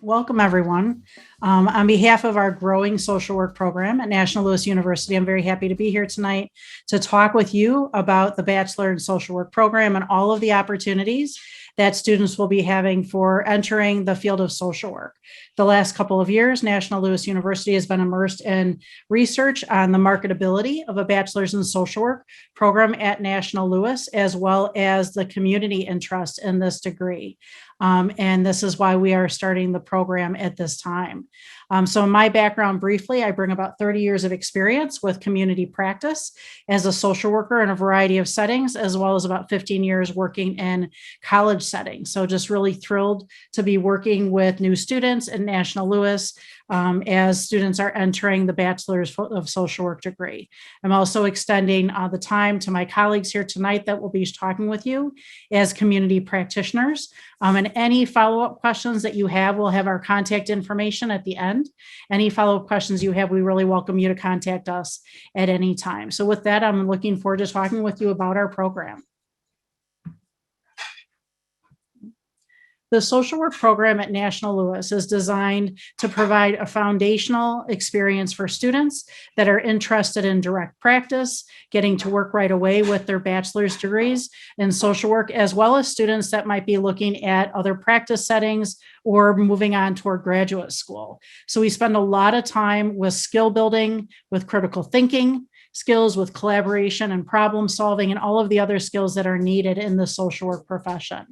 Welcome, everyone. On behalf of our growing social work program at National Louis University, I'm very happy to be here tonight to talk with you about the Bachelor in Social Work program and all of the opportunities that students will be having for entering the field of social work. The last couple of years, National Louis University has been immersed in research on the marketability of a bachelor's in social work program at National Louis, as well as the community interest in this degree. And this is why we are starting the program at this time. So my background briefly, I bring about 30 years of experience with community practice as a social worker in a variety of settings, as well as about 15 years working in college settings. So just really thrilled to be working with new students at National Louis as students are entering the Bachelor's of Social Work degree. I'm also extending the time to my colleagues here tonight that will be talking with you as community practitioners. And any follow-up questions that you have, we'll have our contact information at the end. Any follow-up questions you have, we really welcome you to contact us at any time. So with that, I'm looking forward to talking with you about our program. The social work program at National Louis is designed to provide a foundational experience for students that are interested in direct practice, getting to work right away with their bachelor's degrees in social work, as well as students that might be looking at other practice settings or moving on toward graduate school. So we spend a lot of time with skill building, with critical thinking, skills with collaboration and problem solving, and all of the other skills that are needed in the social work profession.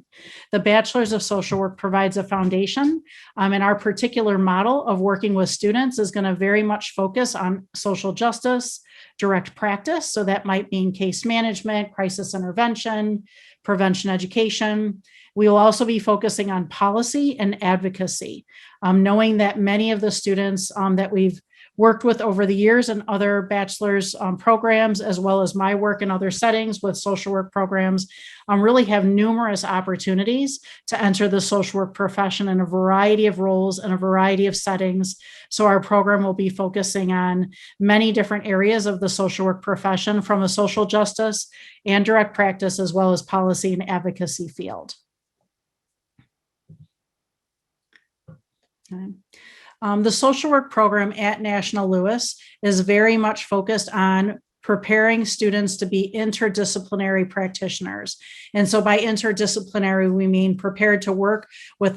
The Bachelor's of Social Work provides a foundation, and our particular model of working with students is going to very much focus on social justice, direct practice. So that might mean case management, crisis intervention, prevention education. We will also be focusing on policy and advocacy, knowing that many of the students that we've worked with over the years and other bachelor's programs, as well as my work in other settings with social work programs, really have numerous opportunities to enter the social work profession in a variety of roles and a variety of settings. So our program will be focusing on many different areas of the social work profession, from a social justice and direct practice, as well as policy and advocacy field. Okay. The social work program at National Louis is very much focused on preparing students to be interdisciplinary practitioners. And so by interdisciplinary, we mean prepared to work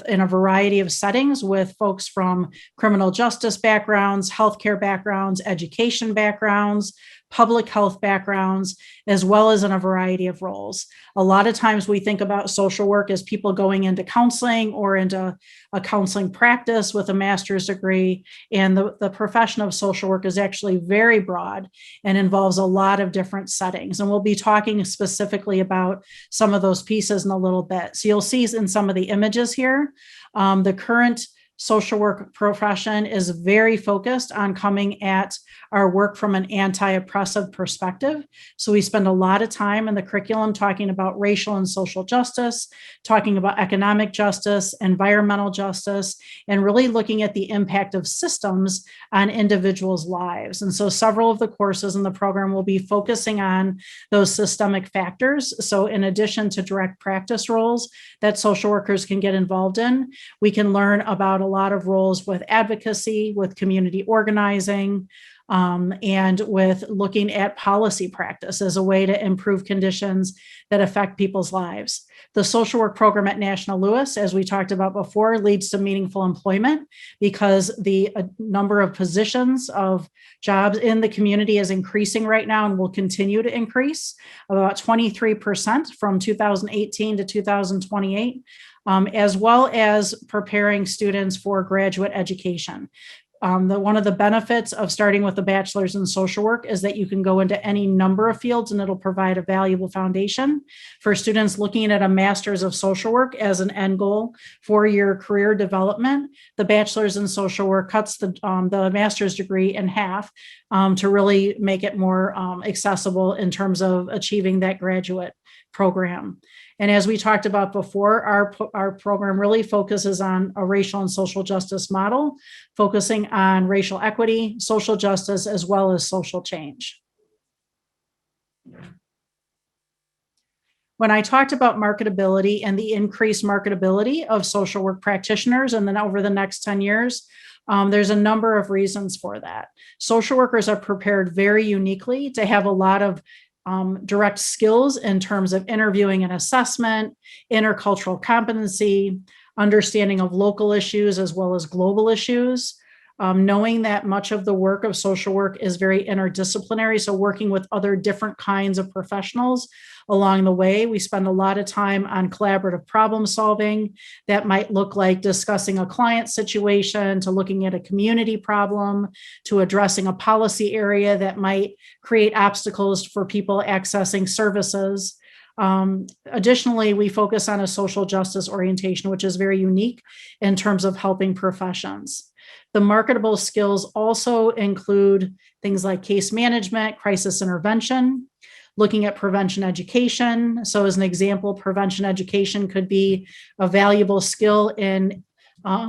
in a variety of settings with folks from criminal justice backgrounds, healthcare backgrounds, education backgrounds, public health backgrounds, as well as in a variety of roles. A lot of times we think about social work as people going into counseling or into a counseling practice with a master's degree. And the profession of social work is actually very broad and involves a lot of different settings. And we'll be talking specifically about some of those pieces in a little bit. So you'll see in some of the images here, the current social work profession is very focused on coming at our work from an anti-oppressive perspective. So we spend a lot of time in the curriculum talking about racial and social justice, talking about economic justice, environmental justice, and really looking at the impact of systems on individuals' lives. And so several of the courses in the program will be focusing on those systemic factors. So in addition to direct practice roles that social workers can get involved in, we can learn about a lot of roles with advocacy, with community organizing, and with looking at policy practice as a way to improve conditions that affect people's lives. The social work program at National Louis, as we talked about before, leads to meaningful employment because the number of positions of jobs in the community is increasing right now and will continue to increase about 23% from 2018 to 2028. As well as preparing students for graduate education. One of the benefits of starting with a bachelor's in social work is that you can go into any number of fields and it'll provide a valuable foundation for students looking at a master's of social work as an end goal for your career development. The bachelor's in social work cuts the master's degree in half to really make it more accessible in terms of achieving that graduate program. And as we talked about before, our program really focuses on a racial and social justice model, focusing on racial equity, social justice, as well as social change. When I talked about marketability and the increased marketability of social work practitioners, and then over the next 10 years, there's a number of reasons for that. Social workers are prepared very uniquely to have a lot of direct skills in terms of interviewing and assessment, intercultural competency, understanding of local issues as well as global issues. Knowing that much of the work of social work is very interdisciplinary, so working with other different kinds of professionals along the way. We spend a lot of time on collaborative problem solving. That might look like discussing a client situation, to looking at a community problem, to addressing a policy area that might create obstacles for people accessing services. Additionally, we focus on a social justice orientation, which is very unique in terms of helping professions. The marketable skills also include things like case management, crisis intervention, looking at prevention education. So as an example, prevention education could be a valuable skill in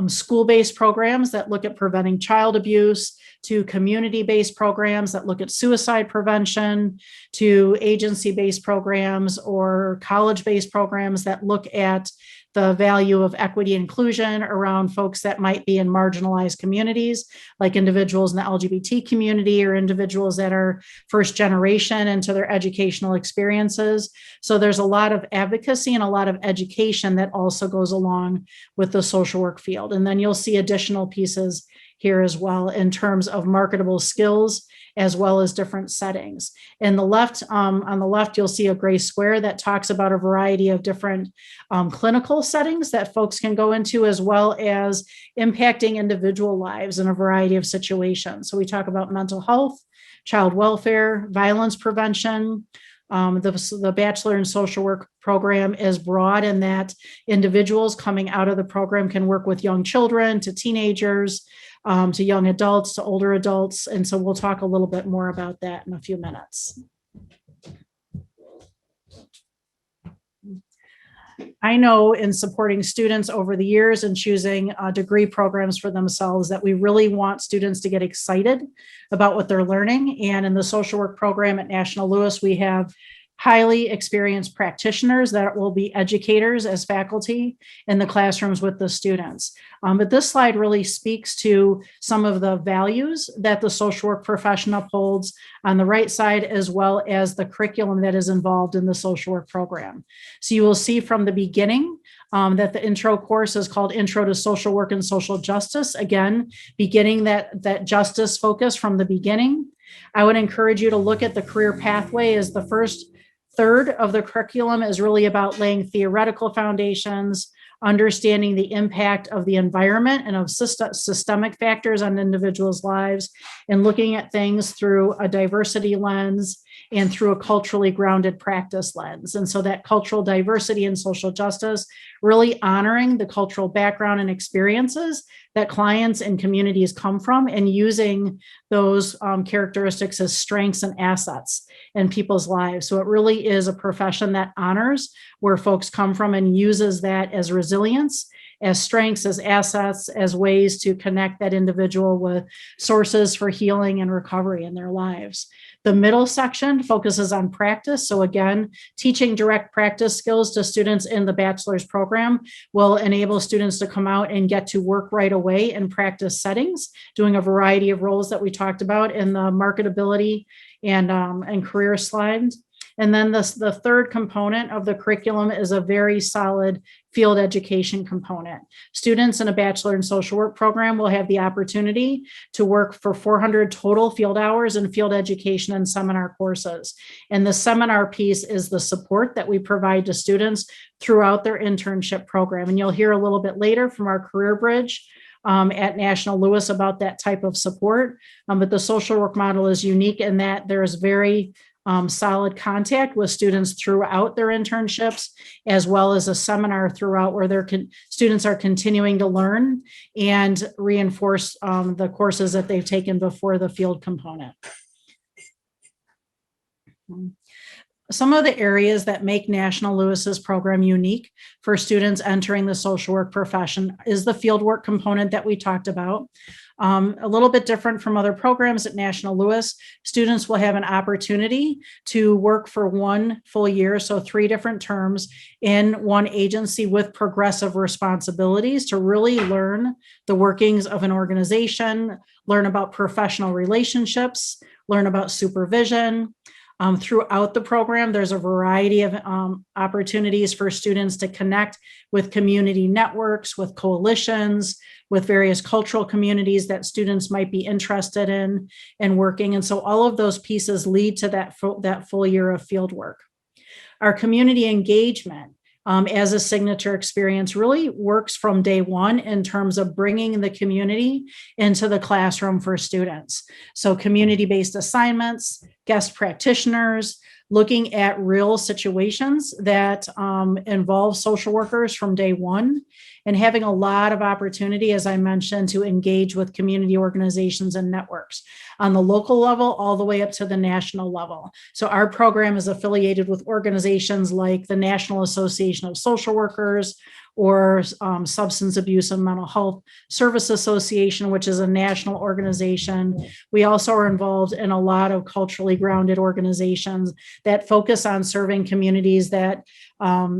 school-based programs that look at preventing child abuse, to community-based programs that look at suicide prevention, to agency-based programs or college-based programs that look at the value of equity and inclusion around folks that might be in marginalized communities, like individuals in the LGBT community or individuals that are first generation into their educational experiences. So there's a lot of advocacy and a lot of education that also goes along with the social work field. And then you'll see additional pieces here as well in terms of marketable skills as well as different settings. On the left, you'll see a gray square that talks about a variety of different clinical settings that folks can go into, as well as impacting individual lives in a variety of situations. So we talk about mental health, child welfare, violence prevention. The Bachelor in Social Work program is broad in that individuals coming out of the program can work with young children to teenagers, to young adults, to older adults. And so we'll talk a little bit more about that in a few minutes. I know in supporting students over the years and choosing degree programs for themselves that we really want students to get excited about what they're learning. And in the social work program at National Louis, we have highly experienced practitioners that will be educators as faculty in the classrooms with the students. But this slide really speaks to some of the values that the social work profession upholds on the right side, as well as the curriculum that is involved in the social work program. So you will see from the beginning that the intro course is called Intro to Social Work and Social Justice. Again, beginning that justice focus from the beginning. I would encourage you to look at the career pathway as the first third of the curriculum is really about laying theoretical foundations, understanding the impact of the environment and of systemic factors on individuals' lives, and looking at things through a diversity lens and through a culturally grounded practice lens. And so that cultural diversity and social justice, really honoring the cultural background and experiences that clients and communities come from, and using those characteristics as strengths and assets in people's lives. So it really is a profession that honors where folks come from and uses that as resilience, as strengths, as assets, as ways to connect that individual with sources for healing and recovery in their lives. The middle section focuses on practice. So again, teaching direct practice skills to students in the bachelor's program will enable students to come out and get to work right away in practice settings, doing a variety of roles that we talked about in the marketability and career slides. And then the third component of the curriculum is a very solid field education component. Students in a Bachelor in Social Work program will have the opportunity to work for 400 total field hours in field education and seminar courses. And the seminar piece is the support that we provide to students throughout their internship program. And you'll hear a little bit later from our Career Bridge at National Louis about that type of support. But the social work model is unique in that there's very solid contact with students throughout their internships, as well as a seminar throughout where their students are continuing to learn and reinforce the courses that they've taken before the field component. Some of the areas that make National Lewis's program unique for students entering the social work profession is the fieldwork component that we talked about. A little bit different from other programs at National Lewis, students will have an opportunity to work for 1 full year, so 3 different terms in one agency with progressive responsibilities to really learn the workings of an organization, learn about professional relationships, learn about supervision. Throughout the program, there's a variety of opportunities for students to connect with community networks, with coalitions, with various cultural communities that students might be interested in and working. And so all of those pieces lead to that full year of field work. Our community engagement as a signature experience really works from day one in terms of bringing the community into the classroom for students. So community-based assignments, guest practitioners, looking at real situations that involve social workers from day one, and having a lot of opportunity, as I mentioned, to engage with community organizations and networks on the local level all the way up to the national level. So our program is affiliated with organizations like the National Association of Social Workers, or Substance Abuse and Mental Health Service Association, which is a national organization. We also are involved in a lot of culturally grounded organizations that focus on serving communities that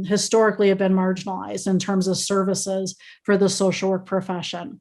historically have been marginalized in terms of services for the social work profession.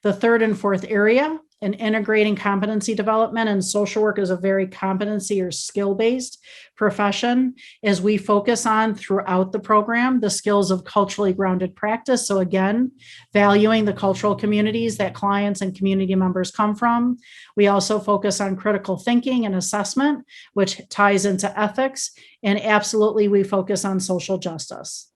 The third and fourth area, in integrating competency development, and social work is a very competency or skill-based profession, as we focus on throughout the program the skills of culturally grounded practice. So again, valuing the cultural communities that clients and community members come from. We also focus on critical thinking and assessment, which ties into ethics, and absolutely we focus on social justice.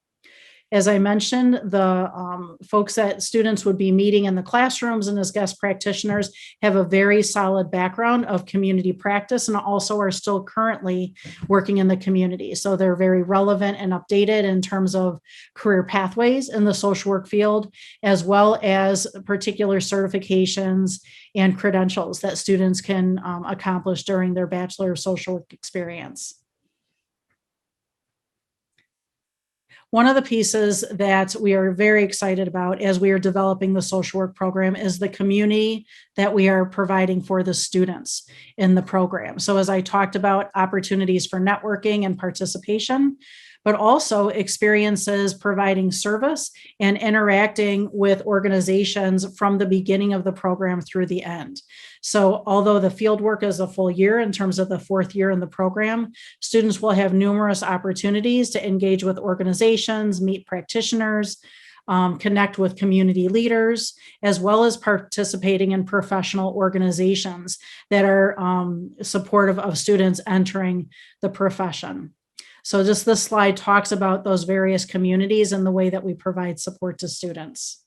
As I mentioned, the folks that students would be meeting in the classrooms and as guest practitioners have a very solid background of community practice and also are still currently working in the community. So they're very relevant and updated in terms of career pathways in the social work field, as well as particular certifications and credentials that students can accomplish during their Bachelor of Social Work experience. One of the pieces that we are very excited about as we are developing the social work program is the community that we are providing for the students in the program. So as I talked about, opportunities for networking and participation, but also experiences providing service and interacting with organizations from the beginning of the program through the end. So although the field work is a full year in terms of the fourth year in the program, students will have numerous opportunities to engage with organizations, meet practitioners, connect with community leaders, as well as participating in professional organizations that are supportive of students entering the profession. So just this slide talks about those various communities and the way that we provide support to students.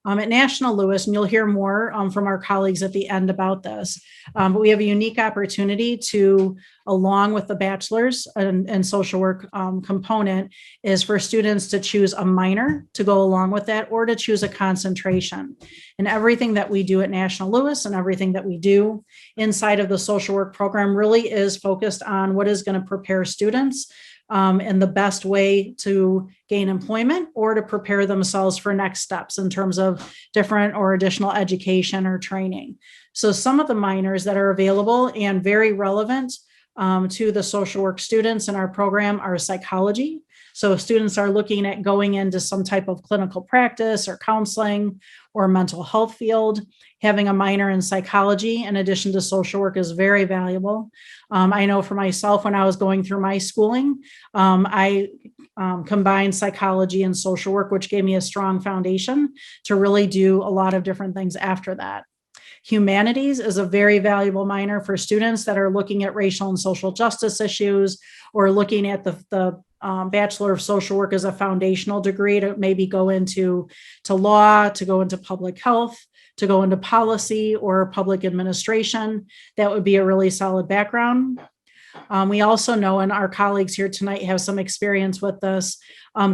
At National Lewis, and you'll hear more from our colleagues at the end about this, but we have a unique opportunity to, along with the bachelor's and social work component, is for students to choose a minor to go along with that, or to choose a concentration. And everything that we do at National Lewis and everything that we do inside of the social work program really is focused on what is going to prepare students and the best way to gain employment or to prepare themselves for next steps in terms of different or additional education or training. So some of the minors that are available and very relevant to the social work students in our program are psychology. So if students are looking at going into some type of clinical practice or counseling or mental health field, having a minor in psychology in addition to social work is very valuable. I know for myself, when I was going through my schooling, I combined psychology and social work, which gave me a strong foundation to really do a lot of different things after that. Humanities is a very valuable minor for students that are looking at racial and social justice issues, or looking at the Bachelor of Social Work as a foundational degree to maybe go into law, to go into public health, to go into policy or public administration. That would be a really solid background. We also know, and our colleagues here tonight have some experience with this,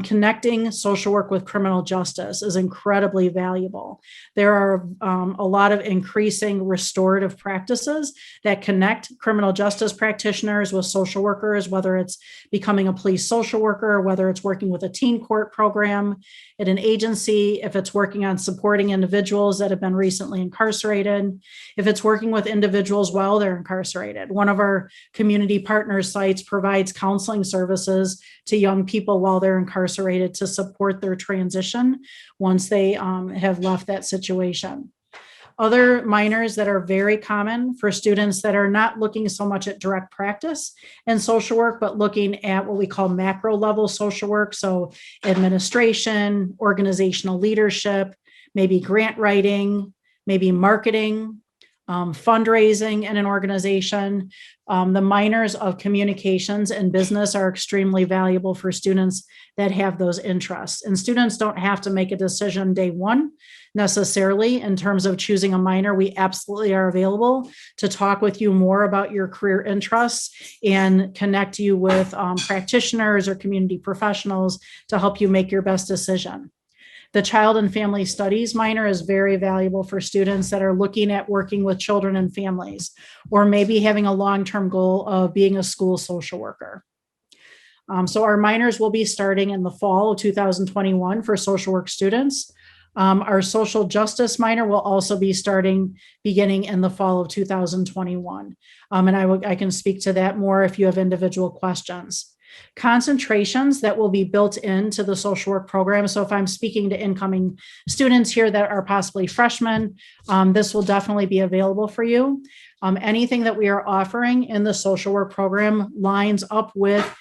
connecting social work with criminal justice is incredibly valuable. There are a lot of increasing restorative practices that connect criminal justice practitioners with social workers, whether it's becoming a police social worker, whether it's working with a teen court program at an agency, if it's working on supporting individuals that have been recently incarcerated, if it's working with individuals while they're incarcerated. One of our community partner sites provides counseling services to young people while they're incarcerated to support their transition once they have left that situation. Other minors that are very common for students that are not looking so much at direct practice and social work, but looking at what we call macro level social work. So administration, organizational leadership, maybe grant writing, maybe marketing, fundraising in an organization. The minors of communications and business are extremely valuable for students that have those interests. And students don't have to make a decision day one necessarily in terms of choosing a minor. We absolutely are available to talk with you more about your career interests and connect you with practitioners or community professionals to help you make your best decision. The child and family studies minor is very valuable for students that are looking at working with children and families, or maybe having a long-term goal of being a school social worker. So our minors will be starting in the fall of 2021 for social work students. Our social justice minor will also be beginning in the fall of 2021. And I can speak to that more if you have individual questions. Concentrations that will be built into the social work program. So if I'm speaking to incoming students here that are possibly freshmen, this will definitely be available for you. Anything that we are offering in the social work program lines up with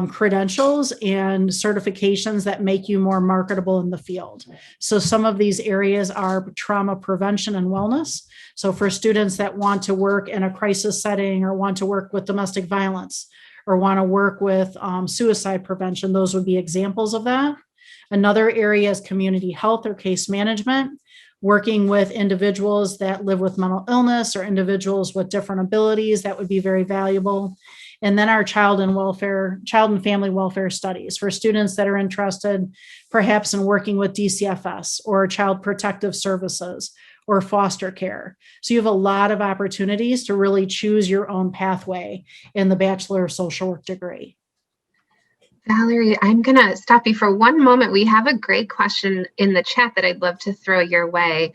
credentials and certifications that make you more marketable in the field. So some of these areas are trauma prevention and wellness. So for students that want to work in a crisis setting or want to work with domestic violence, or want to work with suicide prevention, those would be examples of that. Another area is community health or case management, working with individuals that live with mental illness or individuals with different abilities. That would be very valuable. And then our child and family welfare studies for students that are interested perhaps in working with DCFS or child protective services or foster care. So you have a lot of opportunities to really choose your own pathway in the Bachelor of Social Work degree. Valerie, I'm going to stop you for one moment. We have a great question in the chat that I'd love to throw your way.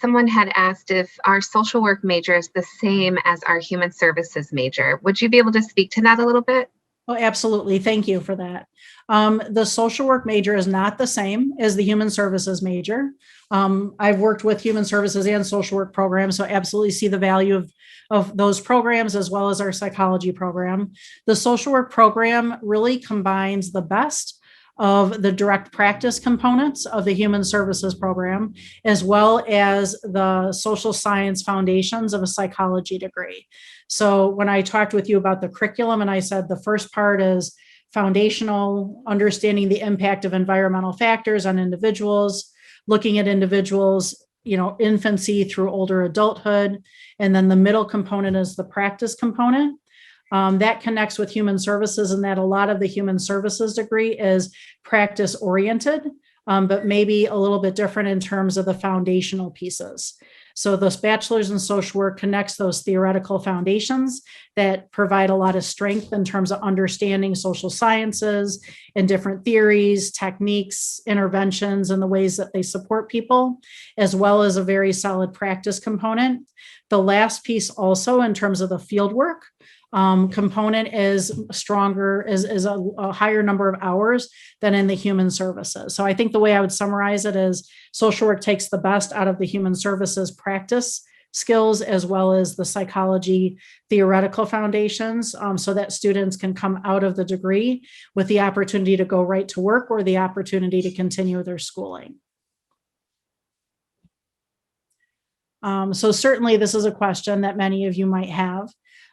Someone had asked if our social work major is the same as our human services major. Would you be able to speak to that a little bit? Oh, absolutely. Thank you for that. The social work major is not the same as the human services major. I've worked with human services and social work programs, so absolutely see the value of those programs as well as our psychology program. The social work program really combines the best of the direct practice components of the human services program, as well as the social science foundations of a psychology degree. So when I talked with you about the curriculum, and I said the first part is foundational, understanding the impact of environmental factors on individuals, looking at individuals, infancy through older adulthood. And then the middle component is the practice component. That connects with human services, and that a lot of the human services degree is practice oriented, but maybe a little bit different in terms of the foundational pieces. So this bachelor's in social work connects those theoretical foundations that provide a lot of strength in terms of understanding social sciences and different theories, techniques, interventions, and the ways that they support people, as well as a very solid practice component. The last piece also in terms of the field work component is stronger, is a higher number of hours than in the human services. So I think the way I would summarize it is social work takes the best out of the human services practice skills as well as the psychology theoretical foundations, so that students can come out of the degree with the opportunity to go right to work or the opportunity to continue their schooling. So certainly this is a question that many of you might have.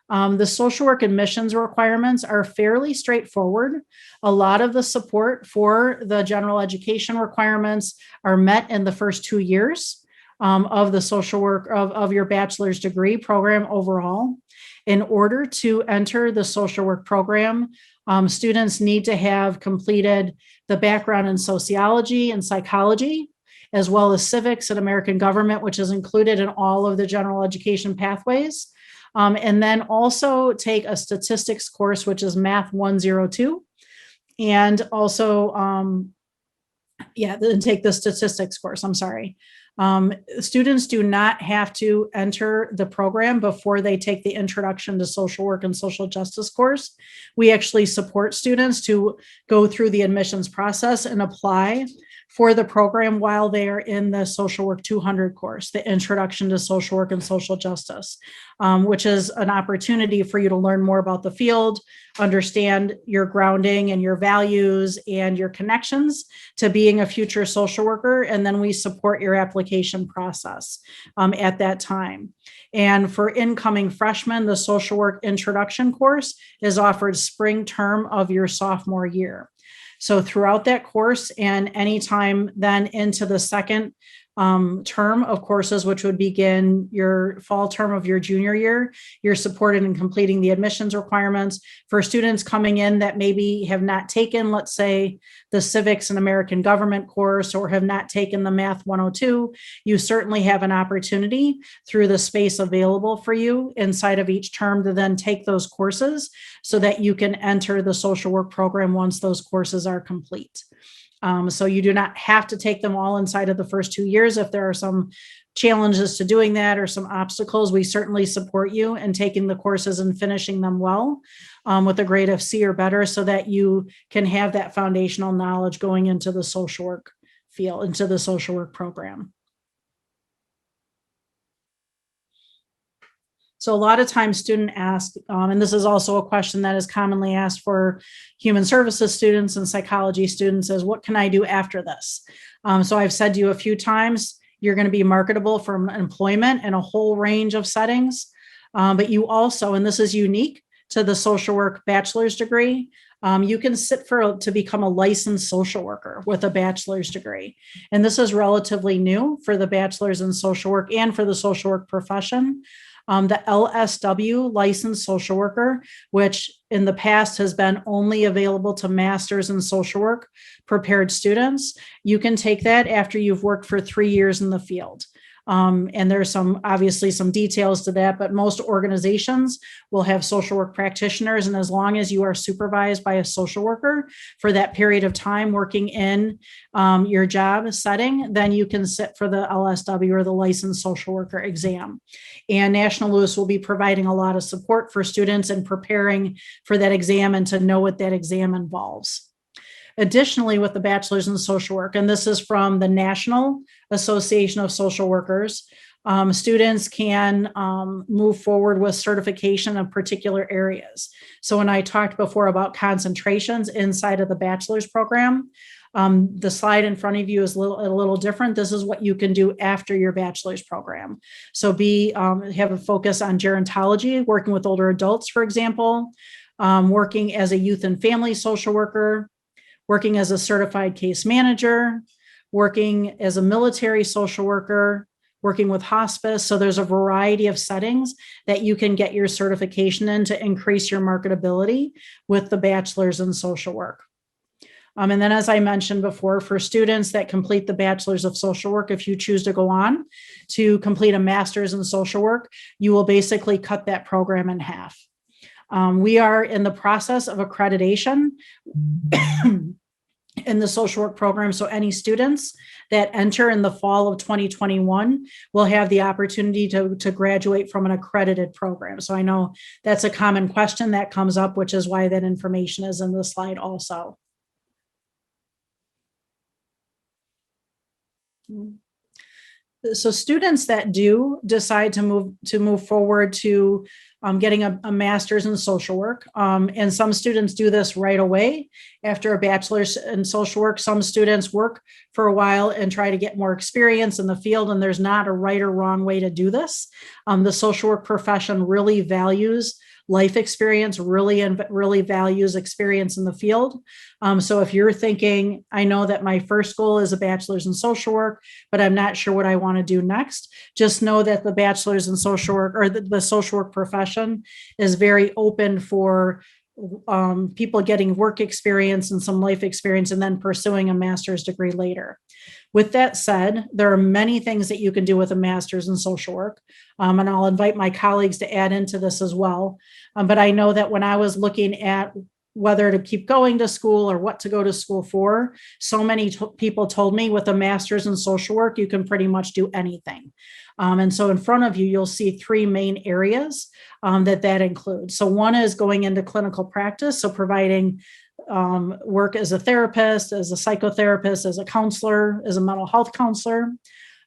The social work admissions requirements are fairly straightforward. A lot of the support for the general education requirements are met in the first 2 years of the social work of your bachelor's degree program overall. In order to enter the social work program, students need to have completed the background in sociology and psychology, as well as civics and American government, which is included in all of the general education pathways. And then also take a statistics course, which is Math 102. And also, then take the statistics course, I'm sorry. Students do not have to enter the program before they take the Introduction to Social Work and Social Justice course. We actually support students to go through the admissions process and apply for the program while they are in the Social Work 200 course, the Introduction to Social Work and Social Justice, which is an opportunity for you to learn more about the field, understand your grounding and your values and your connections to being a future social worker. And then we support your application process at that time. And for incoming freshmen, the social work introduction course is offered spring term of your sophomore year. So throughout that course and anytime then into the second term of courses, which would begin your fall term of your junior year, you're supported in completing the admissions requirements. For students coming in that maybe have not taken, let's say, the civics and American government course or have not taken the Math 102, you certainly have an opportunity through the space available for you inside of each term to then take those courses so that you can enter the social work program once those courses are complete. So you do not have to take them all inside of the first 2 years. If there are some challenges to doing that or some obstacles, we certainly support you in taking the courses and finishing them well with a grade of C or better so that you can have that foundational knowledge going into the social work field, into the social work program. So a lot of times students ask, and this is also a question that is commonly asked for human services students and psychology students, is what can I do after this? So I've said to you a few times, you're going to be marketable for employment in a whole range of settings. But you also, and this is unique to the social work bachelor's degree, you can sit to become a licensed social worker with a bachelor's degree. And this is relatively new for the bachelor's in social work and for the social work profession. The LSW, licensed social worker, which in the past has been only available to masters in social work prepared students. You can take that after you've worked for 3 years in the field. And there's obviously some details to that, but most organizations will have social work practitioners. And as long as you are supervised by a social worker for that period of time working in your job setting, then you can sit for the LSW or the licensed social worker exam. And National Lewis will be providing a lot of support for students in preparing for that exam and to know what that exam involves. Additionally, with the bachelor's in social work, and this is from the National Association of Social Workers, students can move forward with certification of particular areas. So when I talked before about concentrations inside of the bachelor's program, the slide in front of you is a little different. This is what you can do after your bachelor's program. So have a focus on gerontology, working with older adults, for example, working as a youth and family social worker, working as a certified case manager, working as a military social worker, working with hospice. So there's a variety of settings that you can get your certification in to increase your marketability with the bachelor's in social work. And then, as I mentioned before, for students that complete the bachelor's of social work, if you choose to go on to complete a master's in social work, you will basically cut that program in half. We are in the process of accreditation in the social work program. So any students that enter in the fall of 2021 will have the opportunity to graduate from an accredited program. So I know that's a common question that comes up, which is why that information is in the slide also. So students that do decide to move forward to getting a master's in social work, and some students do this right away after a bachelor's in social work. Some students work for a while and try to get more experience in the field, and there's not a right or wrong way to do this. The social work profession really values life experience, really values experience in the field. So if you're thinking, I know that my first goal is a bachelor's in social work, but I'm not sure what I want to do next, just know that the bachelor's in social work, or the social work profession, is very open for people getting work experience and some life experience and then pursuing a master's degree later. With that said, there are many things that you can do with a master's in social work, and I'll invite my colleagues to add into this as well. But I know that when I was looking at whether to keep going to school or what to go to school for, so many people told me with a master's in social work, you can pretty much do anything. And so in front of you, you'll see three main areas that includes. So one is going into clinical practice, so providing work as a therapist, as a psychotherapist, as a counselor, as a mental health counselor.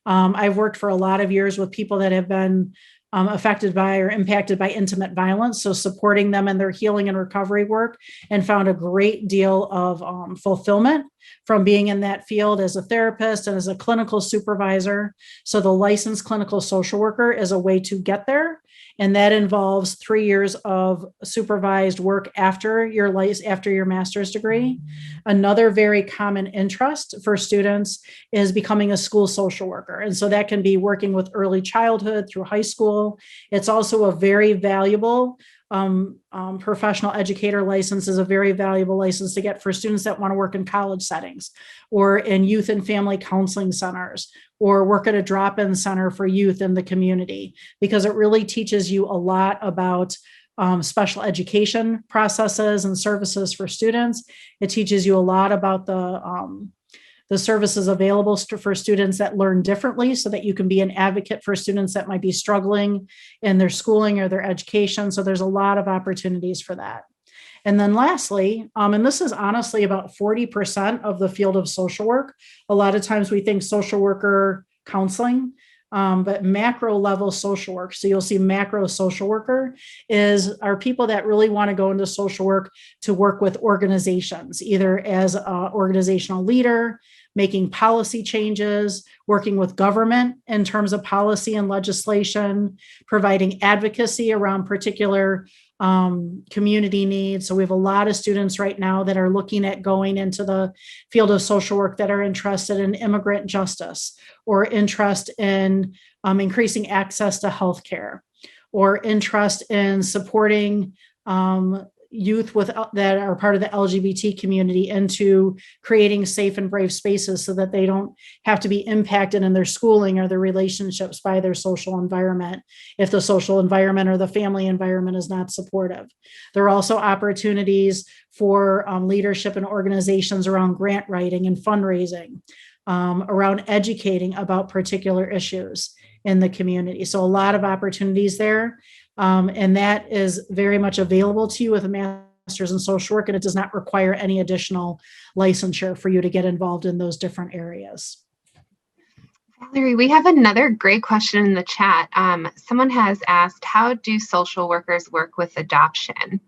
I've worked for a lot of years with people that have been affected by or impacted by intimate violence, so supporting them in their healing and recovery work, and found a great deal of fulfillment from being in that field as a therapist and as a clinical supervisor. So the licensed clinical social worker is a way to get there. And that involves 3 years of supervised work after your master's degree. Another very common interest for students is becoming a school social worker. And so that can be working with early childhood through high school. It's also a very valuable professional educator license, is a very valuable license to get for students that want to work in college settings or in youth and family counseling centers, or work at a drop-in center for youth in the community, because it really teaches you a lot about special education processes and services for students. It teaches you a lot about the services available for students that learn differently, so that you can be an advocate for students that might be struggling in their schooling or their education. So there's a lot of opportunities for that. And then lastly, and this is honestly about 40% of the field of social work. A lot of times we think social worker counseling, but macro level social work. So you'll see macro social worker are people that really want to go into social work to work with organizations, either as an organizational leader, making policy changes, working with government in terms of policy and legislation, providing advocacy around particular community needs. So we have a lot of students right now that are looking at going into the field of social work that are interested in immigrant justice, or interest in increasing access to healthcare, or interest in supporting youth that are part of the LGBT community into creating safe and brave spaces so that they don't have to be impacted in their schooling or their relationships by their social environment if the social environment or the family environment is not supportive. There are also opportunities for leadership in organizations around grant writing and fundraising, around educating about particular issues in the community. So a lot of opportunities there. And that is very much available to you with a master's in social work, and it does not require any additional licensure for you to get involved in those different areas. Valerie, we have another great question in the chat. Someone has asked, how do social workers work with adoption?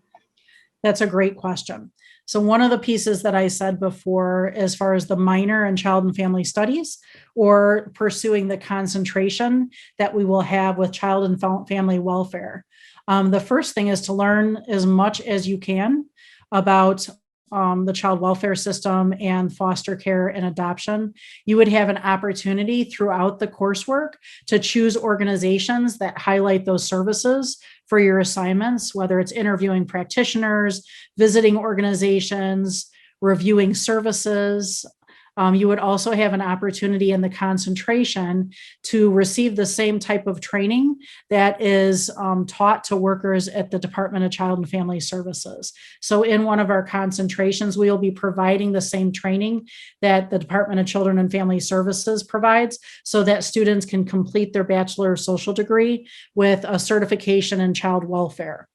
That's a great question. So one of the pieces that I said before, as far as the minor in child and family studies, or pursuing the concentration that we will have with child and family welfare, the first thing is to learn as much as you can about the child welfare system and foster care and adoption. You would have an opportunity throughout the coursework to choose organizations that highlight those services for your assignments, whether it's interviewing practitioners, visiting organizations, reviewing services. You would also have an opportunity in the concentration to receive the same type of training that is taught to workers at the Department of Child and Family Services. So in one of our concentrations, we will be providing the same training that the Department of Children and Family Services provides, so that students can complete their Bachelor of Social degree with a certification in child welfare.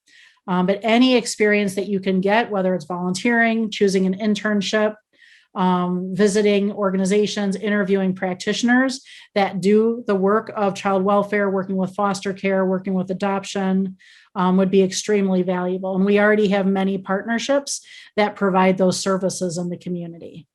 But any experience that you can get, whether it's volunteering, choosing an internship, visiting organizations, interviewing practitioners that do the work of child welfare, working with foster care, working with adoption, would be extremely valuable. And we already have many partnerships that provide those services in the community.